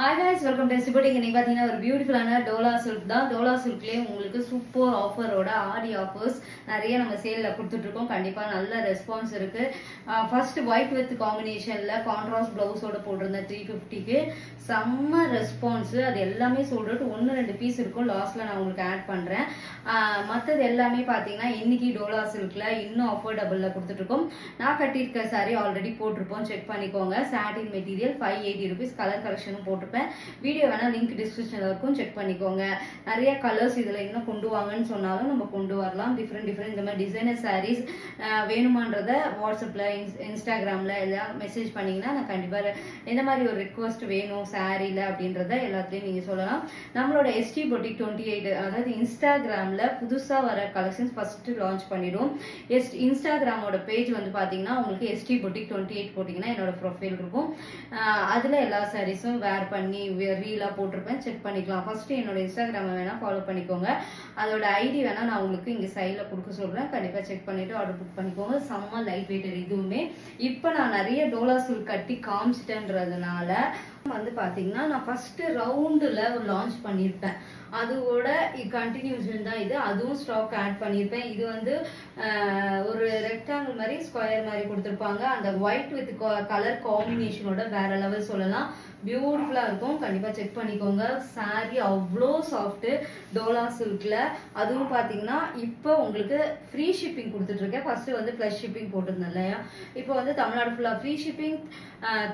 Hi guys, welcome to Estibuting. இன்னைக்கு பாத்தீங்கன்னா ஒரு பியூட்டிஃபுல்லான டோலா சில்க் தான். டோலா சில்க்லயே உங்களுக்கு சூப்பர் ஆஃபரோட ஆடி ஆஃபர்ஸ் நிறைய நம்ம சேல்ல கொடுத்துட்டு இருக்கோம். கண்டிப்பா நல்ல ரெஸ்பான்ஸ் இருக்கு. ஃபர்ஸ்ட் ஒயிட் வித் காம்பினேஷன்ல கான்ட்ராஸ்ட் பிளவுஸோட போட்டிருந்த 350க்கு செம்ம ரெஸ்பான்ஸ். அது எல்லாமே சொல்றது 1-2 பீஸ் இருக்கும். லாஸ்ட்ல நான் உங்களுக்கு ஆட் பண்றேன். மற்றது எல்லாமே பாத்தீங்கன்னா இன்னைக்கு டோலா சில்க்ல இன்னும் அஃபோர்டபுள்ல கொடுத்துட்டு இருக்கோம். நான் கட்டியிருக்க சாரி ஆல்ரெடி போட்டிருப்போம், செக் பண்ணிக்கோங்க. சாட்டின் மெட்டீரியல் 580 rupees. கலர் கலெக்ஷனும் போட்டிருப்பேன். வீடியோ வேணா லிங்க் டிஸ்கிரிப்ஷன்ல இருக்கும், செக் பண்ணிக்கோங்க. நிறைய கலர்ஸ் இதுல இன்னும் கொண்டு வாங்கன்னு சொன்னாலும் நம்ம கொண்டு வரலாம். டிஃப்ரெண்ட் இந்த மாதிரி டிசைனர் சாரீஸ் வேணுமான்றத வாட்ஸ்அப்ல இன்ஸ்டாகிராம்ல எல்லாம் மெசேஜ் பண்ணீங்கன்னா நான் கண்டிப்பா எந்த மாதிரி ஒரு ரிக்வஸ்ட் வேணும் சாரீல அப்படின்றத எல்லாத்தையும் நீங்க சொல்லலாம். நம்மளோட எஸ்டி பொட்டிக் 28, அதாவது இன்ஸ்டாகிராம்ல புதுசா வர கலெக்ஷன்ஸ் ஃபர்ஸ்ட் லான்ச் பண்ணிடுவோம். இன்ஸ்டாகிராமோட பேஜ் வந்து பாத்தீங்கன்னா உங்களுக்கு எஸ்டி பொட்டிக் 28 போட்டீங்கன்னா என்னோட ப்ரொஃபைல் இருக்கும். அதுல எல்லா சாரீஸும் வேர் பண்ணி ரீலா போட்டிருப்பேன், செக் பண்ணிக்கலாம். ஃபர்ஸ்ட் என்னோட இன்ஸ்டாகிராமை வேணா ஃபாலோ பண்ணிக்கோங்க. அதோட ஐடி வேணா நான் உங்களுக்கு இங்க சைட்ல கொடுக்க சொல்றேன். கண்டிப்பா செக் பண்ணிட்டு ஆர்டர் புக் பண்ணிக்கோங்க. செம்ம லைட் வெயிட்டட் இதுவுமே. இப்போ நான் நிறைய டோலா சில்க் கட்டி காமிச்சிட்டேன்றதுனால வந்து பாத்தீங்கன்னா நான் ஃபர்ஸ்ட் ரவுண்டுல ஒரு லான்ச் பண்ணிருப்பேன். அதோட கண்டினியூஷன் தான் இது. அதுவும் ஸ்டாக் ஆட் பண்ணியிருப்பேன். இது வந்து ஒரு ரெக்டாங்கிள் மாதிரி ஸ்கொயர் மாதிரி கொடுத்துருப்பாங்க. அந்த ஒயிட் வித் கலர் காம்பினேஷனோட வேற லெவல் சொல்லலாம். பியூட்டிஃபுல்லா இருக்கும். கண்டிப்பா செக் பண்ணிக்கோங்க. சாரி அவ்வளோ சாஃப்ட் டோலா சில்க்ல. அதுவும் பாத்தீங்கன்னா இப்போ உங்களுக்கு ஃப்ரீ ஷிப்பிங் கொடுத்துட்டு இருக்கேன். ஃபர்ஸ்ட் வந்து பிளஸ் ஷிப்பிங் போட்டிருந்தேன் இல்லையா, இப்போ வந்து தமிழ்நாடு ஃபுல்லா ஃப்ரீ ஷிப்பிங்.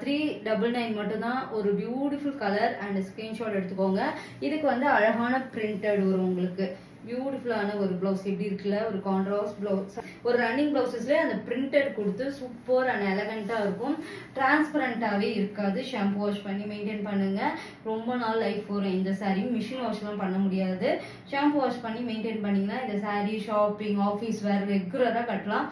399 மட்டும் தான். ஒரு பியூட்டிஃபுல் கலர் அண்ட் ஸ்கிரீன்ஷாட் எடுத்துக்கோங்க. இதுக்கு வந்து அழகான பிரிண்டட் வரும் உங்களுக்கு. பியூட்டிஃபுல்லான ஒரு பிளவுஸ் எப்படி இருக்குல்ல, ஒரு கான்ட்ராஸ்ட் பிளவுஸ். ஒரு ரன்னிங் பிளவுசஸ்ல அந்த பிரிண்டட் கொடுத்து சூப்பர் அண்ட் எலகண்டா இருக்கும். டிரான்ஸ்பரண்டாவே இருக்காது. ஷாம்பு வாஷ் பண்ணி மெயின்டைன் பண்ணுங்க. ரொம்ப நாள் லைஃப் வரும் இந்த சாரி. மிஷின் வாஷ்லாம் பண்ண முடியாது. ஷாம்பு வாஷ் பண்ணி மெயின்டைன் பண்ணீங்கன்னா இந்த சாரி ஷாப்பிங், ஆஃபீஸ் வேர் ரெகுலரா கட்டலாம்.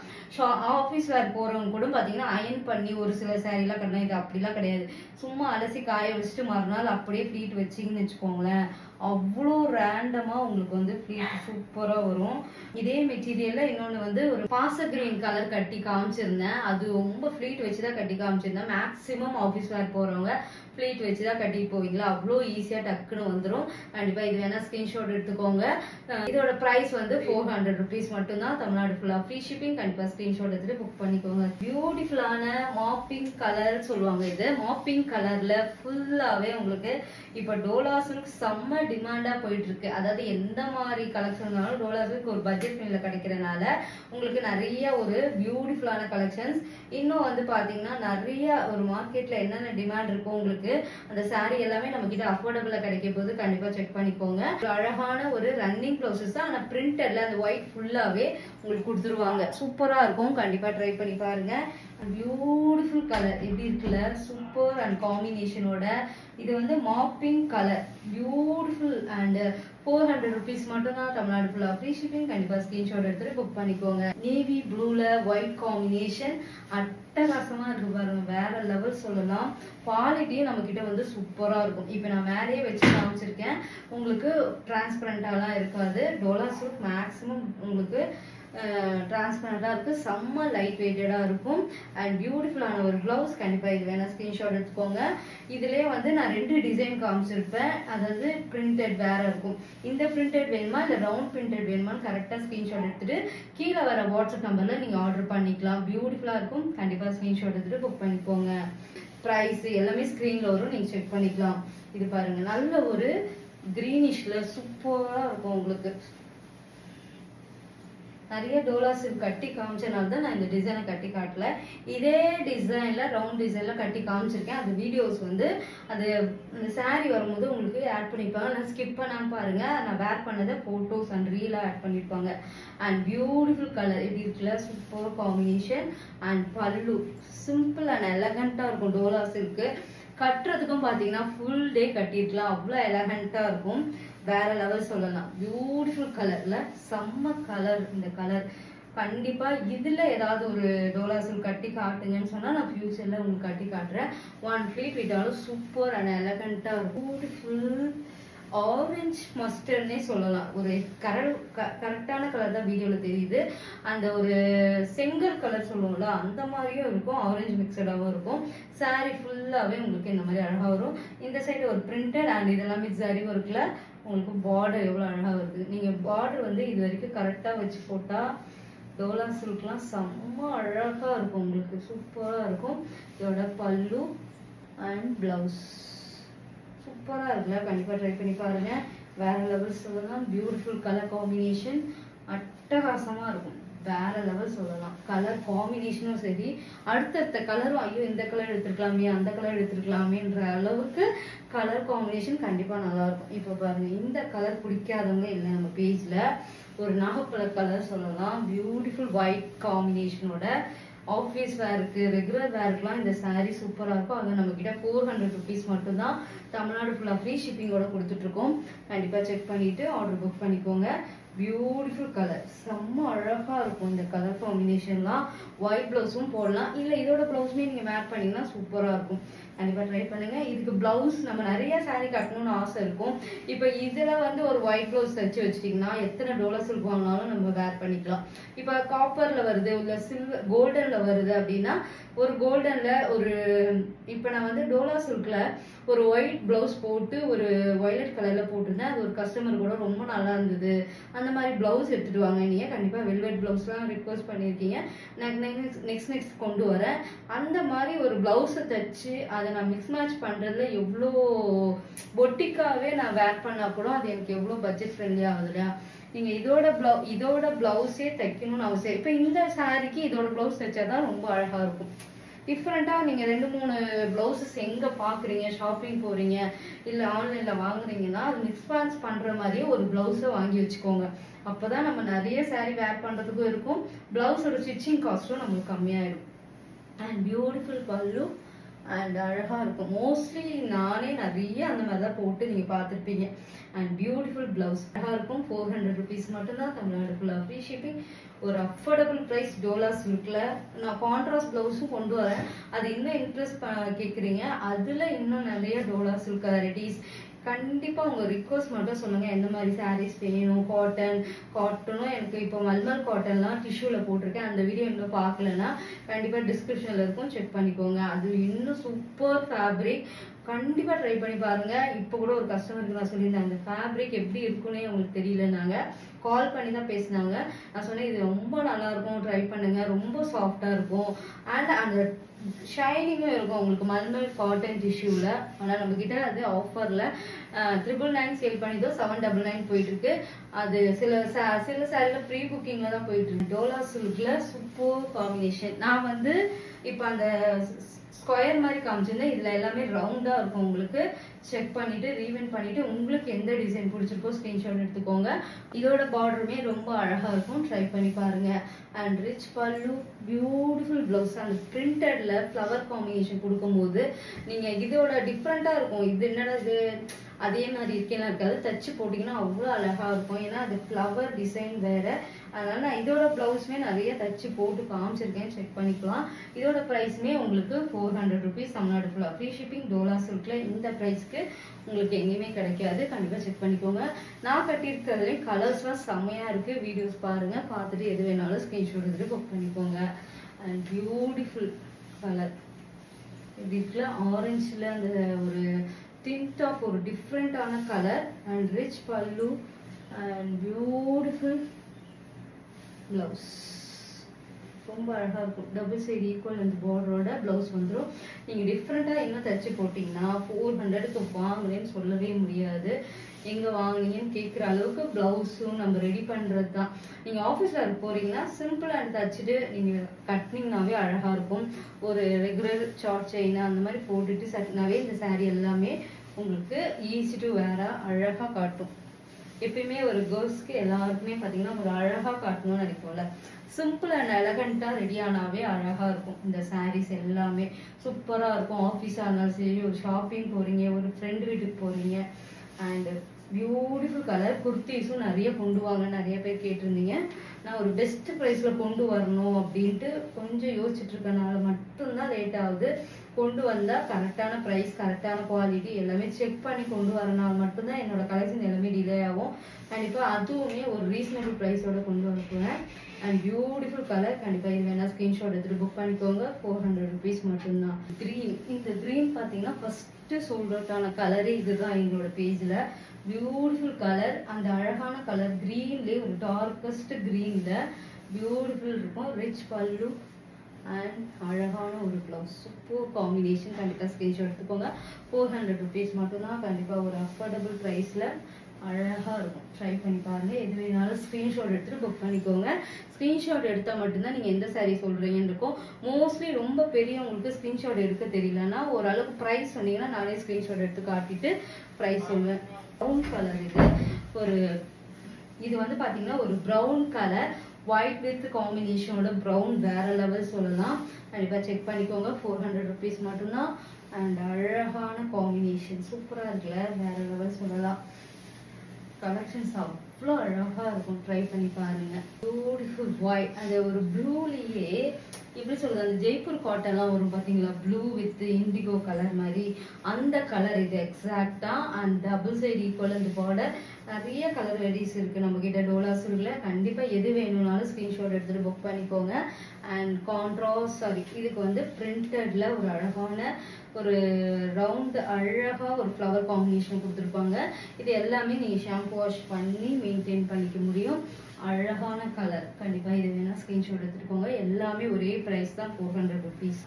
ஆஃபீஸ் வேர் போறவங்க கூட பாத்தீங்கன்னா அயன் பண்ணி ஒரு சில சாரி எல்லாம் கட்டலாம். இது அப்படிலாம் கிடையாது. சும்மா அலசி காய வச்சுட்டு மறுநாள் அப்படியே ஃப்ளீட் வச்சிங்கன்னு வச்சுக்கோங்களேன், அவ்வளோ ரேண்டமா உங்களுக்கு வந்து ஃப்ளீட் சூப்பரா வரும். இதே மெட்டீரியல்ல இன்னொன்னு வந்து ஒரு பாச கிரீன் கலர் கட்டி காமிச்சிருந்தேன். அது ரொம்ப ஃப்ளீட் வச்சுதான் கட்டி காமிச்சிருந்தேன். மேக்சிமம் ஆஃபீஸ் வேர் போறவங்க ஃப்ளீட் வச்சுதான் கட்டிட்டு போவீங்களா, அவ்வளோ ஈஸியா டக்குன்னு வந்துடும். கண்டிப்பா இது வேணா ஸ்கிரீன்ஷாட் எடுத்துக்கோங்க. இதோட பிரைஸ் வந்து 400 rupees மட்டும்தான். தமிழ்நாடு ஃபுல்லா ஃப்ரீ ஷிப்பிங். கண்டிப்பா ஸ்கிரீன்ஷாட் எடுத்துட்டு புக் பண்ணிக்கோங்க. பியூட்டிஃபுல்லான மாப்பிங் கலர் சொல்லுவாங்க. இது மாப்பிங் கலர்ல ஃபுல்லாவே உங்களுக்கு இப்ப டோலா சில்க் செம்ம டிமாண்டா போயிட்டு இருக்கு. அதாவது எந்த மாதிரி கலெக்ஷன்னாலும் டோலா சில்க் ஒரு பட்ஜெட் ஃப்ரெண்ட்ல கிடைக்கிறனால உங்களுக்கு நிறைய ஒரு பியூட்டிஃபுல்லான கலெக்ஷன்ஸ். இன்னும் வந்து பாத்தீங்கன்னா நிறைய ஒரு மார்க்கெட்ல என்னென்ன டிமாண்ட் இருக்கும் உங்களுக்கு, அந்த சாரி எல்லாமே நம்ம கிட்ட அஃபோர்டபுளா கிடைக்கும் போது கண்டிப்பா செக் பண்ணிக்கோங்க. அழகான ஒரு ரன்னிங் ப்ளவுசஸ் தான், ஆனா பிரிண்டட்ல அந்த ஒயிட் ஃபுல்லாவே உங்களுக்கு கொடுத்துருவாங்க. சூப்பரா இருக்கும். கண்டிப்பா ட்ரை பண்ணி பாருங்க. பியூட்டிஃபுல் கலர் எப்படி இருக்குல்ல, சூப்பர் அண்ட் காம்பினேஷனோட. இது வந்து mopping colour, beautiful. And 400 rupees மட்டும் தான். தமிழ்நாடு ஃபுல்லா ஃப்ரீ ஷிப்பிங். கண்டிப்பா ஸ்கிரீன்ஷாட் எடுத்துட்டு புக் பண்ணிக்கோங்க. நேவி ப்ளூல ஒயிட் காம்பினேஷன் அட்டகாசமா இருக்கு பாருங்க, வேற லெவல் சொல்லலாம். குவாலிட்டியும் நம்ம கிட்ட வந்து சூப்பரா இருக்கும். இப்போ நான் மேலேயே வச்சு காமிச்சிருக்கேன். உங்களுக்கு டிரான்ஸ்பரண்டாலாம் இருக்காது. டோலா சில்க் மேக்ஸிமம் உங்களுக்கு டிரான்ஸ்பரண்டா இருக்கு. செம்ம லைட் வெயிட்டடா இருக்கும். அண்ட் பியூட்டிஃபுல்லான ஒரு பிளவுஸ். கண்டிப்பா இது வேணா ஸ்கிரீன்ஷாட் எடுத்துக்கோங்க. இதுலயே வந்து நான் 2 டிசைன் காமிச்சிருப்பேன். அதாவது பிரிண்டட் வேற இருக்கும். இந்த பிரிண்டட் வேணுமா இல்ல ரவுண்ட் பிரிண்டட் வேணுமான்னு கரெக்டா ஸ்கிரீன்ஷாட் எடுத்துட்டு கீழே வர வாட்ஸ்அப் நம்பர்ல நீங்க ஆர்டர் பண்ணிக்கலாம். பியூட்டிஃபுல்லா இருக்கும். கண்டிப்பா ஸ்கிரீன்ஷாட் எடுத்துட்டு புக் பண்ணிக்கோங்க. பிரைஸ் எல்லாமே ஸ்கிரீன்ல வரும், நீங்க செக் பண்ணிக்கலாம். இது பாருங்க, நல்ல ஒரு கிரீனிஷ்ல சூப்பரா இருக்கும் உங்களுக்கு. நிறைய டோலா சில்க் கட்டி காமிச்சனால தான் நான் இந்த டிசைனை கட்டி காட்டல. இதே டிசைன்ல ரவுண்ட் டிசைன்ல கட்டி காமிச்சிருக்கேன். அது வீடியோஸ் வந்து அது இந்த சாரி வரும்போது உங்களுக்கு ஆட் பண்ணிருப்பாங்க. நான் ஸ்கிப் பண்ணாம பாருங்க. நான் வேர் பண்ணதை போட்டோஸ் அண்ட் ரீலா ஆட் பண்ணிருப்பாங்க. அண்ட் பியூட்டிஃபுல் கலர் எப்படி இருக்குல்ல, சூப்பர் காம்பினேஷன். அண்ட் பல்லு சிம்பிள் அண்ட் எலகண்டா இருக்கும். டோலா சில்க் கட்டுறதுக்கும் பாத்தீங்கன்னா ஃபுல் டே கட்டிருக்கலாம், அவ்வளோ எலகண்டா இருக்கும். வேற லெவல் சொல்லலாம். பியூட்டிஃபுல் கலர்ல செம்ம கலர். இந்த கலர் கண்டிப்பா இதுல ஏதாவது ஒரு டோலா சில்க் கட்டி காட்டுங்கன்னு சொன்னா நான் ஃபியூச்சர்ல உங்களுக்கு கட்டி காட்டுறேன். 1 ஃபிளீட் விட்டாலும் சூப்பர் அண்ட் எலகண்டா இருக்கும். பியூட்டிஃபுல் ஆரஞ்சு மஸ்டர்ட்னே சொல்லலாம். ஒரு கரெக்டான கலர் தான் வீடியோல தெரியுது. அந்த ஒரு செங்கல் கலர் சொல்லுவோம்ல அந்த மாதிரியும் இருக்கும், ஆரஞ்சு மிக்சடாகவும் இருக்கும். சாரி ஃபுல்லாவே உங்களுக்கு இந்த மாதிரி அழகா வரும். இந்த சைடு ஒரு பிரிண்டட் அண்ட் இதெல்லாமே ஜரி ஒர்க்ல உங்களுக்கு பார்டர் எவ்வளவு அழகா வருது. நீங்க பார்டர் வந்து இது வரைக்கும் கரெக்டா வச்சு போட்டா டோலா சில்க்லாம் செம்ம அழகா இருக்கும், உங்களுக்கு சூப்பரா இருக்கும். இதோட பல்லு அண்ட் பிளவுஸ் சூப்பரா இருக்குல்ல, கண்டிப்பா ட்ரை பண்ணி பாருங்க. வேற லெவல் சொல்லலாம். பியூட்டிஃபுல் கலர் காம்பினேஷன் அட்டகாசமா இருக்கும். வேற லெவல் சொல்லலாம். கலர் காம்பினேஷனும் சரி, அடுத்தடுத்த கலரும் ஐயோ இந்த கலர் எடுத்துருக்கலாமே அந்த கலர் எடுத்துருக்கலாமேன்ற அளவுக்கு கலர் காம்பினேஷன் கண்டிப்பா நல்லா இருக்கும். இப்போ பாருங்க, இந்த கலர் பிடிக்காதவங்க இல்லை நம்ம பேஜ்ல. ஒரு நாகப்பழ கலர் சொல்லலாம். பியூட்டிஃபுல் ஒயிட் காம்பினேஷனோட ஆஃபீஸ் வேருக்கு ரெகுலர் வேருக்குலாம் இந்த சாரீ சூப்பராக இருக்கும். அது நம்ம கிட்ட 400 rupees மட்டும்தான். தமிழ்நாடு ஃபுல்லாக ஃப்ரீ ஷிப்பிங்கோட கொடுத்துட்ருக்கோம். கண்டிப்பாக செக் பண்ணிட்டு ஆர்டர் புக் பண்ணிக்கோங்க. பியூட்டிஃபுல் கலர், செம்ம அழகா இருக்கும் இந்த கலர் காம்பினேஷன்லாம். ஒயிட் பிளவுஸும் போடலாம், இல்லை இதோட பிளவுஸுமே நீங்கள் வேர் பண்ணிங்கன்னா சூப்பராக இருக்கும். கண்டிப்பாக ட்ரை பண்ணுங்க. இதுக்கு பிளவுஸ் நம்ம நிறைய சாரீ கட்டணும்னு ஆசை இருக்கும். இப்போ இதில் வந்து ஒரு ஒயிட் பிளவுஸ் தச்சு வச்சிட்டிங்கன்னா எத்தனை டோலா சில்க் வாங்கினாலும் நம்ம வேர் பண்ணிக்கலாம். இப்போ காப்பரில் வருது இல்லை சில்வர் கோல்டனில் வருது அப்படின்னா ஒரு கோல்டனில் ஒரு இப்போ நான் வந்து டோலா சில்கில் ஒரு ஒயிட் பிளவுஸ் போட்டு ஒரு வயலட் கலரில் போட்டிருந்தேன். அது ஒரு கஸ்டமர் கூட ரொம்ப நல்லா இருந்தது, அந்த மாதிரி பிளவுஸ் எடுத்துட்டு வாங்க. நீங்கள் கண்டிப்பாக வெல்வெட் பிளவுஸ்லாம் ரிக்வஸ்ட் பண்ணியிருக்கீங்க. நெக்ஸ்ட் கொண்டு வரேன். அந்த மாதிரி ஒரு பிளவுஸை தச்சு அதை நான் மிக்ஸ் மேட்ச் பண்ணுறதுல எவ்வளோ பொட்டிக்காவே நான் வேர் பண்ணால் கூட அது எனக்கு எவ்வளோ பட்ஜெட் ஃப்ரெண்ட்லி ஆகுது இல்லையா. நீங்கள் இதோட பிளவுஸே தைக்கணும்னு அவசியம். இப்போ இந்த சாரிக்கு இதோட பிளவுஸ் தைச்சாதான் ரொம்ப அழகாக இருக்கும். டிஃப்ரெண்ட்டாக நீங்கள் 2-3 ப்ளவுசஸ் எங்கே பார்க்குறீங்க, ஷாப்பிங் போகிறீங்க இல்லை ஆன்லைனில் வாங்குறீங்கன்னா அது மிக்ஸ் மேட்ச் பண்ணுற மாதிரியே ஒரு ப்ளவுஸை வாங்கி வச்சுக்கோங்க. அப்போ தான் நம்ம நிறைய சாரீ வேர் பண்ணுறதுக்கும் இருக்கும், ப்ளவுஸோட ஸ்டிச்சிங் காஸ்ட்டும் நம்மளுக்கு கம்மியாயிடும். அண்ட் பியூட்டிஃபுல் பல்லு அண்ட் அழகாக இருக்கும். மோஸ்ட்லி நானே நிறைய அந்த மாதிரி தான் போட்டு நீங்கள் பார்த்துருப்பீங்க. அண்ட் பியூட்டிஃபுல் பிளவுஸ் அழகாக இருக்கும். 400 rupees மட்டும்தான். தமிழ்நாடு ஃபுல்லாக ஃப்ரீ ஷிப்பிங். ஒரு அஃபோர்டபுள் ப்ரைஸ் டோலா சில்கில் நான் கான்ட்ராஸ்ட் ப்ளவுஸும் கொண்டு வரேன். அது இன்னும் இன்ட்ரெஸ்ட் கேட்குறீங்க, அதில் இன்னும் நிறைய டோலா சில்க் வெரைட்டிஸ். கண்டிப்பாக உங்கள் ரிக்வஸ்ட் மட்டும் சொல்லுங்கள், எந்த மாதிரி சாரீஸ் வேணும். காட்டனும் எனக்கு இப்போ மல்மல் காட்டன்லாம் டிஷ்யூவில் போட்டிருக்கேன். அந்த வீடியோ இன்னும் பார்க்கலன்னா கண்டிப்பாக டிஸ்கிரிப்ஷனில் இருக்கும், செக் பண்ணிக்கோங்க. அது இன்னும் சூப்பர் ஃபேப்ரிக், கண்டிப்பாக ட்ரை பண்ணி பாருங்கள். இப்போ கூட ஒரு கஸ்டமருக்கு நான் சொல்லியிருந்தேன், அந்த ஃபேப்ரிக் எப்படி இருக்குன்னே உங்களுக்கு தெரியலனாங்க, கால் பண்ணி தான் பேசினாங்க. நான் சொன்னேன் இது ரொம்ப நல்லாயிருக்கும், ட்ரை பண்ணுங்கள், ரொம்ப சாஃப்டாக இருக்கும். அண்ட் அந்த ஷைனிங்கும் இருக்கும் உங்களுக்கு மல்மல் காட்டன் டிஷ்யூவில். ஆனால் நம்மக்கிட்ட அது ஆஃபரில் 999 சேல் பண்ணிதோ 799 போயிட்டுருக்கு. அது சில சாரியில் ப்ரீ புக்கிங்கில் தான் போயிட்டுருக்கு. டோலா சில்கில் சூப்பர் காம்பினேஷன். நான் வந்து இப்போ அந்த ஸ்கொயர் மாதிரி காமிச்சிருந்தேன், இதில் எல்லாமே ரவுண்டாக இருக்கும். உங்களுக்கு செக் பண்ணிவிட்டு ரீவெண்ட் பண்ணிவிட்டு உங்களுக்கு எந்த டிசைன் பிடிச்சிருக்கோ ஸ்க்ரீன்ஷாட் எடுத்துக்கோங்க. இதோட பார்டருமே ரொம்ப அழகாக இருக்கும், ட்ரை பண்ணி பாருங்கள். அண்ட் ரிச் பல்லு, பியூட்டிஃபுல் ப்ளவுஸ். அந்த பிரிண்டடில் ஃப்ளவர் காம்பினேஷன் கொடுக்கும்போது நீங்கள் இதோட டிஃப்ரெண்ட்டாக இருக்கும். இது என்னடா இது அதே மாதிரி இருக்கேன்னா இருக்காது, தச்சு போட்டிங்கன்னா அவ்வளோ அழகாக இருக்கும். ஏன்னா அது ஃப்ளவர் டிசைன் வேறு. அதனால் நான் இதோட ப்ளவுஸுமே நிறைய தச்சு போட்டு காமிச்சிருக்கேன், செக் பண்ணிக்கலாம். இதோட ப்ரைஸுமே உங்களுக்கு 400 rupees. தமிழ்நாடு ஃபுல்லாக ஃப்ரீ ஷிப்பிங். டோலா சில்கில் இந்த ப்ரைஸ்க்கு உங்களுக்கு எங்கேயுமே கிடைக்காது. கண்டிப்பாக செக் பண்ணிக்கோங்க. நான் கட்டியிருக்கிறதுலேயும் கலர்ஸ்லாம் செம்மையாக இருக்குது. வீடியோஸ் பாருங்கள், பார்த்துட்டு எது வேணாலும் ஸ்க்ரீன்ஷாட் எடுத்துகிட்டு புக் பண்ணிக்கோங்க. அண்ட் பியூட்டிஃபுல் கலர் இப்படி இருக்குல்ல, ஆரஞ்சில் அந்த ஒரு tint of ஒரு டிஃப்ரெண்டான கலர். அண்ட் ரிச் பல்லு அண்ட் பியூட்டிஃபுல் பிளவுஸ், ரொம்ப அழகாக இருக்கும். டபுள் சைடு ஈக்குவல் அந்த பார்டரோட ப்ளவுஸ் வந்துடும். நீங்கள் டிஃப்ரெண்ட்டாக இன்னும் தைச்சி போட்டிங்கன்னா 400க்கு வாங்குறேன்னு சொல்லவே முடியாது. எங்கே வாங்கினீங்கன்னு கேட்குற அளவுக்கு ப்ளவுஸும் நம்ம ரெடி பண்ணுறது தான். நீங்கள் ஆஃபீஸில் போகிறீங்கன்னா சிம்பிளாக தைச்சிட்டு நீங்கள் கட்டினீங்கனாவே அழகாக இருக்கும். ஒரு ரெகுலர் ஷார்ட் செயின் அந்த மாதிரி போட்டுட்டு சட்டினாவே இந்த சாரீ எல்லாமே உங்களுக்கு ஈஸி டு வேராக அழகாக காட்டும். எப்பயுமே ஒரு கேர்ள்ஸ்க்கு எல்லாருக்குமே பார்த்தீங்கன்னா ஒரு அழகாக காட்டணும்னு நினைப்போம்ல, சிம்பிள் அண்ட் எலகண்ட்டாக ரெடியானாவே அழகாக இருக்கும். இந்த சாரீஸ் எல்லாமே சூப்பராக இருக்கும். ஆஃபீஸாக இருந்தாலும் சரி, ஒரு ஷாப்பிங் போகிறீங்க, ஒரு ஃப்ரெண்டு வீட்டுக்கு போகிறீங்க, அண்ட் பியூட்டிஃபுல் கலர். குர்த்திஸும் நிறைய கொண்டு வாங்க, நிறைய பேர் கேட்டிருந்தீங்க. நான் ஒரு பெஸ்ட் ப்ரைஸில் கொண்டு வரணும் அப்படின்ட்டு கொஞ்சம் யோசிச்சுட்டு இருக்கனால மட்டும்தான் லேட் ஆகுது. கொண்டு வந்தால் கரெக்டான ப்ரைஸ், கரெக்டான குவாலிட்டி எல்லாமே செக் பண்ணி கொண்டு வரனால மட்டும்தான் என்னோட கலெக்ஷன் எல்லாமே டிலே ஆகும். கண்டிப்பாக அதுவுமே ஒரு ரீசனபிள் ப்ரைஸோட கொண்டு வரப்போகிறேன். And beautiful colour. கண்டிப்பாக இது வேணால் ஸ்க்ரீன்ஷாட் எடுத்துகிட்டு புக் பண்ணிக்கோங்க. 400 rupees மட்டும்தான். க்ரீன், இந்த க்ரீன் பார்த்தீங்கன்னா ஃபஸ்ட்டு சோல்ட் அவுட்டான கலரே இதுதான் எங்களோட பேஜில். Beautiful colour. அந்த அழகான கலர் க்ரீன்லேயே ஒரு டார்க்கஸ்ட் க்ரீனில் பியூட்டிஃபுல் இருக்கும். ரிச் பல்லு அண்ட் அழகான ஒரு ப்ளவுஸ். Super combination. கண்டிப்பாக ஸ்க்ரீன்ஷாட் எடுத்துக்கோங்க. 400 rupees மட்டும்தான். கண்டிப்பாக ஒரு அஃபோர்டபுள் ப்ரைஸில் அழகாக இருக்கும். ட்ரை பண்ணி பாருங்கள். எது வேணாலும் ஸ்க்ரீன்ஷாட் எடுத்துகிட்டு புக் பண்ணிக்கோங்க. ஸ்க்ரீன்ஷாட் எடுத்தால் மட்டும்தான் நீங்கள் எந்த சாரீ சொல்கிறீங்கன்னு இருக்கும். மோஸ்ட்லி ரொம்ப பெரியவங்களுக்கு ஸ்க்ரீன்ஷாட் எடுக்க தெரியலன்னா ஓரளவுக்கு ப்ரைஸ் சொன்னீங்கன்னா நானே ஸ்க்ரீன்ஷாட் எடுத்து காட்டிட்டு ப்ரைஸ் சொல்லுவேன். ப்ரௌன் கலர் இது வந்து பார்த்தீங்கன்னா ஒரு ப்ரௌன் கலர் ஒயிட் வித் காம்பினேஷனோட ப்ரௌன் வேற லெவல் சொல்லலாம். கண்டிப்பாக செக் பண்ணிக்கோங்க. 400 rupees மட்டும்தான். அண்ட் அழகான காம்பினேஷன் சூப்பராக இருக்குல்ல, வேற லெவல் சொல்லலாம். கலெக்ஷன்ஸ் அவ்வளோ அழகாக இருக்கும். ட்ரை பண்ணி பாருங்க. Beautiful white. அந்த ஒரு ப்ளூலேயே எப்படி சொல்றது, அந்த ஜெய்ப்பூர் காட்டன்லாம் வரும் பார்த்தீங்களா, ப்ளூ வித் இண்டிகோ கலர் மாதிரி அந்த கலர் இது எக்ஸாக்டா. அண்ட் டபுள் சைடு ஈக்குவல் அந்த பார்டர். நிறைய கலர் வெரைட்டிஸ் இருக்கு நம்ம கிட்ட டோலா சில்க்ல. கண்டிப்பா எது வேணும்னாலும் ஸ்கிரீன்ஷாட் எடுத்துட்டு புக் பண்ணிக்கோங்க. அண்ட் கான்ட்ராஸ்ட் சாரி, இதுக்கு வந்து பிரிண்டட்ல ஒரு அழகான ஒரு ரவுண்ட் அழகா ஒரு ஃப்ளவர் காம்பினேஷன் கொடுத்துருப்பாங்க. இது எல்லாமே நீங்க ஷாம்பு வாஷ் பண்ணி மெயின்டைன் பண்ணிக்க முடியும். அழகான கலர். கண்டிப்பா இது வேணா ஸ்கிரீன்ஷாட் எடுத்துக்கோங்க. எல்லாமே ஒரே பிரைஸ் தான், 400 rupees.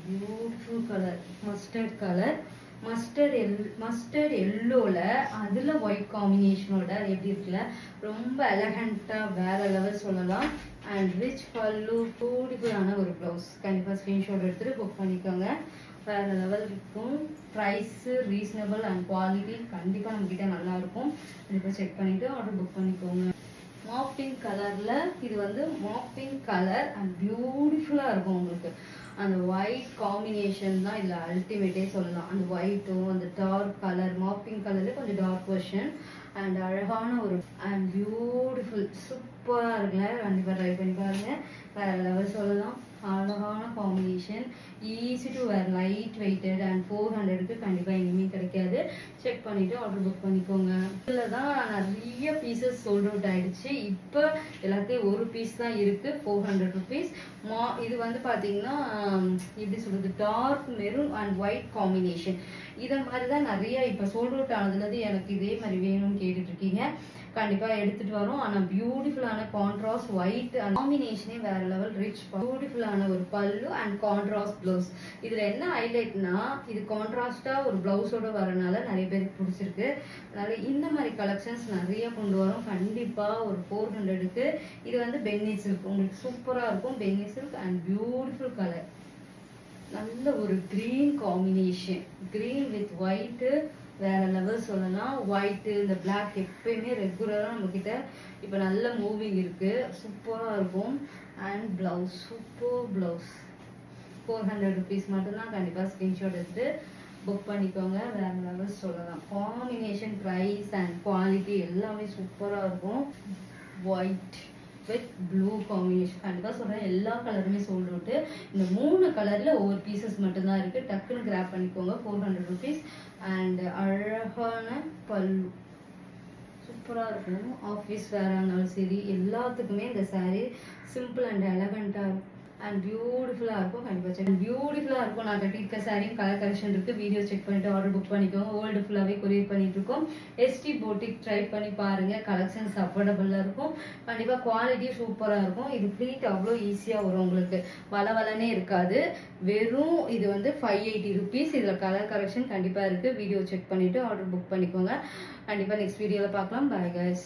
Beautiful colour mustard colour. Mustard எல்லோல அதுல ஒயிட் காம்பினேஷனோட எப்படி இருக்குல்ல, ரொம்ப எலகண்டா வேற லெவல் சொல்லலாம். அண்ட் ரிச் பல்லு, பியூட்டிஃபுல்லான ஒரு ப்ளவுஸ். கண்டிப்பா ஸ்கிரீன்ஷாட் எடுத்துட்டு புக் பண்ணிக்கோங்க. வேற லெவல் இருக்கும். ப்ரைஸ் ரீசனபிள் அண்ட் குவாலிட்டி கண்டிப்பா நம்ம கிட்ட நல்லா இருக்கும். கண்டிப்பா செக் பண்ணிட்டு ஆர்டர் புக் பண்ணிக்கோங்க. மாப் பிங்க் கலர்ல இது வந்து மாப் பிங்க் கலர் அண்ட் பியூட்டிஃபுல்லா இருக்கும். உங்களுக்கு அந்த ஒயிட் காம்பினேஷன் தான் இதுல அல்டிமேட்டே சொல்லலாம். அந்த ஒயிட்டும் அந்த டார்க் கலர் மாப் பிங்க் கலர்ல கொஞ்சம் டார்க் வெர்ஷன் அண்ட் அழகான ஒரு அண்ட் பியூட்டிஃபுல் சூப்பரா இருக்குல்ல. கண்டிப்பா ட்ரை பண்ணி பாருங்க. வேற லெவல் சொல்லலாம். அழகான combination, easy to wear, light weighted and 400க்கு கண்டிப்பாக எங்கேயுமே கிடைக்காது. செக் பண்ணிட்டு ஆர்டர் புக் பண்ணிக்கோங்க. இதில் தான் நிறைய பீசஸ் சோல்ட் அவுட் ஆயிடுச்சு. இப்போ எல்லாத்தையும் ஒரு பீஸ் தான் இருக்கு, 400 rupees. இது வந்து பார்த்தீங்கன்னா எப்படி சொல்றது, dark maroon and white combination. இதை மாதிரி தான் நிறைய இப்போ சோல்ட் அவுட் ஆனதுலேருந்து எனக்கு இதே மாதிரி வேணும்னு கேட்டுட்டு இருக்கீங்க. கண்டிப்பாக எடுத்துட்டு வரோம். ஆனால் பியூட்டிஃபுல்லான கான்ட்ராஸ்ட் ஒயிட் காம்பினேஷனே வேற லெவல். ரிச் பியூட்டிஃபுல்லான ஒரு பல்லு அண்ட் கான்ட்ராஸ்ட் ப்ளவுஸ். இதுல என்ன ஹைலைட்னா இது கான்ட்ராஸ்டா ஒரு பிளவுஸோட வரனால நிறைய பேருக்கு பிடிச்சிருக்கு. அதனால இந்த மாதிரி கலெக்ஷன்ஸ் நிறைய கொண்டு வரோம். கண்டிப்பா ஒரு 400க்கு இது வந்து பென்னி சில்க் உங்களுக்கு சூப்பரா இருக்கும். Binny silk and beautiful colour. நல்ல ஒரு green combination, green with white வேற லெவல் சொல்லலாம். ஒயிட் இந்த பிளாக் எப்பயுமே ரெகுலரா நம்ம கிட்ட இப்ப நல்ல மூவிங் இருக்கு. சூப்பரா இருக்கும். And blouse super blouse. 400 rupees மட்டும்தான். கண்டிப்பா ஸ்கிரீன்ஷாட் எடுத்து புக் பண்ணிக்கோங்க. வேற லெவல் சொல்லலாம். காம்பினேஷன், பிரைஸ் அண்ட் குவாலிட்டி எல்லாமே சூப்பரா இருக்கும். White with blue combination. கண்டிப்பா சொல்றேன், எல்லா கலருமே சோல்ட் அவுட். இந்த 3 கலர்ல ஒவ்வொரு பீசஸ் மட்டும்தான் இருக்கு. டக்குன்னு கிராப் பண்ணிக்கோங்க. 400 rupees. அண்ட் அழகான பல்லு சூப்பரா இருக்கும். ஆஃபீஸ் வேற இருந்தாலும் சரி எல்லாத்துக்குமே இந்த சாரீ சிம்பிள் அண்ட் எலகண்டா இருக்கும் அண்ட் பியூட்டிஃபுல்லா இருக்கும். கண்டிப்பா பியூட்டிஃபுல்லா இருக்கும். நான் கட்டிருக்க சாரீ கலர் கலெக்ஷன் இருக்கு. வீடியோ செக் பண்ணிட்டு ஆர்டர் புக் பண்ணிக்கோங்க. வேர்ல்டு ஃபுல்லாவே கொரியர் பண்ணிட்டு இருக்கோம். எஸ்டி போட்டிக் ட்ரை பண்ணி பாருங்க. கலெக்ஷன்ஸ் அஃபோர்டபுளா இருக்கும். கண்டிப்பா குவாலிட்டி சூப்பரா இருக்கும். இது ப்ளீட் அவ்வளோ ஈஸியா வரும். உங்களுக்கு வளவலனே இருக்காது. வெறும் இது வந்து 580 rupees. இதுல கலர் கலெக்ஷன் கண்டிப்பா இருக்கு. வீடியோ செக் பண்ணிட்டு ஆர்டர் புக் பண்ணிக்கோங்க. கண்டிப்பா நெக்ஸ்ட் வீடியோல பார்க்கலாம். Bye guys.